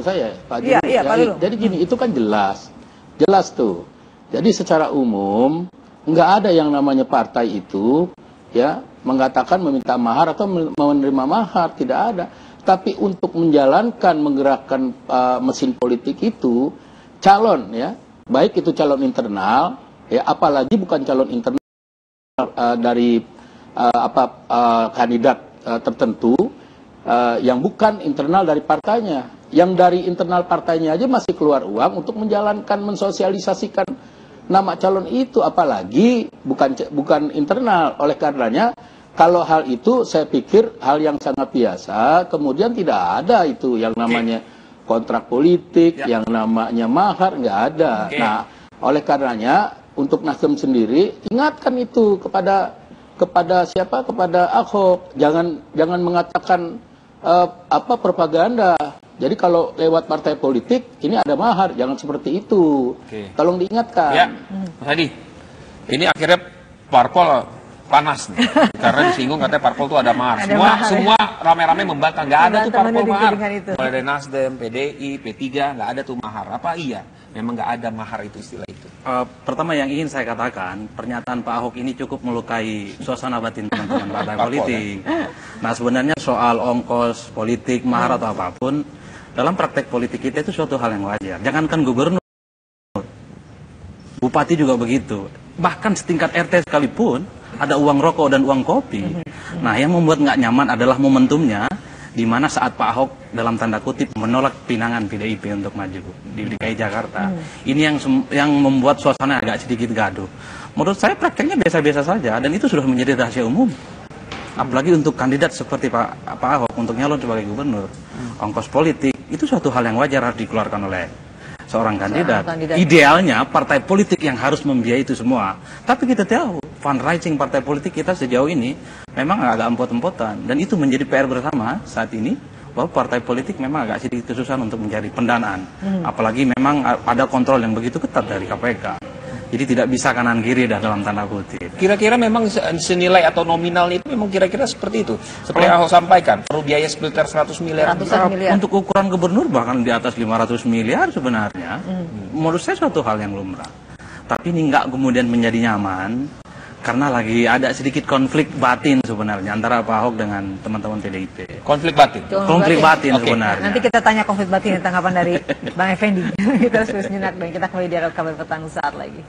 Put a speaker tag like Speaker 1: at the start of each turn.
Speaker 1: saya, Pak
Speaker 2: Iya,
Speaker 1: Juri.
Speaker 2: iya, Pak Lulu.
Speaker 1: Jadi gini, itu kan jelas tuh. Jadi secara umum nggak ada yang namanya partai itu ya mengatakan meminta mahar atau menerima mahar, tidak ada. Tapi untuk menjalankan, menggerakkan mesin politik itu calon ya, baik itu calon internal ya, apalagi bukan calon internal dari kandidat tertentu yang bukan internal dari partainya. Yang dari internal partainya aja masih keluar uang untuk menjalankan, mensosialisasikan nama calon itu, apalagi bukan internal. Oleh karenanya, kalau hal itu saya pikir hal yang sangat biasa. Kemudian tidak ada itu yang namanya kontrak politik, yang namanya mahar, nggak ada. Nah, oleh karenanya untuk Nasdem sendiri ingatkan itu kepada siapa? Kepada Ahok. Jangan mengatakan propaganda. Jadi kalau lewat partai politik ini ada mahar, jangan seperti itu. Tolong diingatkan.
Speaker 3: Ya, Mas Hadi, ini akhirnya parpol panas nih, karena disinggung katanya parpol itu ada mahar. Semua rame-rame membantah, nggak ada tuh parpol mahar. Mulai dari Nasdem, PDI, P3, nggak ada tuh mahar. Apa iya? Memang nggak ada mahar itu, istilah itu.
Speaker 4: Pertama yang ingin saya katakan, pernyataan Pak Ahok ini cukup melukai suasana batin teman-teman partai politik. Nah, sebenarnya soal ongkos politik, mahar atau apapun, dalam praktek politik kita itu suatu hal yang wajar. Jangankan gubernur, bupati juga begitu. Bahkan setingkat RT sekalipun ada uang rokok dan uang kopi. Nah, yang membuat nggak nyaman adalah momentumnya, di mana saat Pak Ahok dalam tanda kutip menolak pinangan PDIP untuk maju di DKI Jakarta. Ini yang membuat suasana agak sedikit gaduh. Menurut saya prakteknya biasa-biasa saja, dan itu sudah menjadi rahasia umum. Apalagi untuk kandidat seperti Pak Ahok untuk nyalon sebagai gubernur. Ongkos politik itu suatu hal yang wajar harus dikeluarkan oleh seorang kandidat. Idealnya partai politik yang harus membiayai itu semua. Tapi kita tahu fundraising partai politik kita sejauh ini memang agak empot-empotan, dan itu menjadi PR bersama saat ini, bahwa partai politik memang agak sedikit kesusahan untuk mencari pendanaan. Apalagi memang ada kontrol yang begitu ketat dari KPK. Jadi tidak bisa kanan kiri dah dalam tanda kutip.
Speaker 3: Kira-kira memang senilai atau nominal itu memang kira-kira seperti itu. Seperti Ahok sampaikan, perlu biaya sekitar 100 miliar.
Speaker 4: Untuk ukuran gubernur bahkan di atas 500 miliar sebenarnya. Menurut saya suatu hal yang lumrah. Tapi ini nggak kemudian menjadi nyaman, karena lagi ada sedikit konflik batin sebenarnya antara Pak Ahok dengan teman-teman PDIP.
Speaker 3: Konflik batin?
Speaker 4: Konflik batin sebenarnya.
Speaker 2: Nanti kita tanya konflik batin, tanggapan dari Bang Effendi. Kita harus sejenak dan kita kembali di Kabar Petang saat lagi.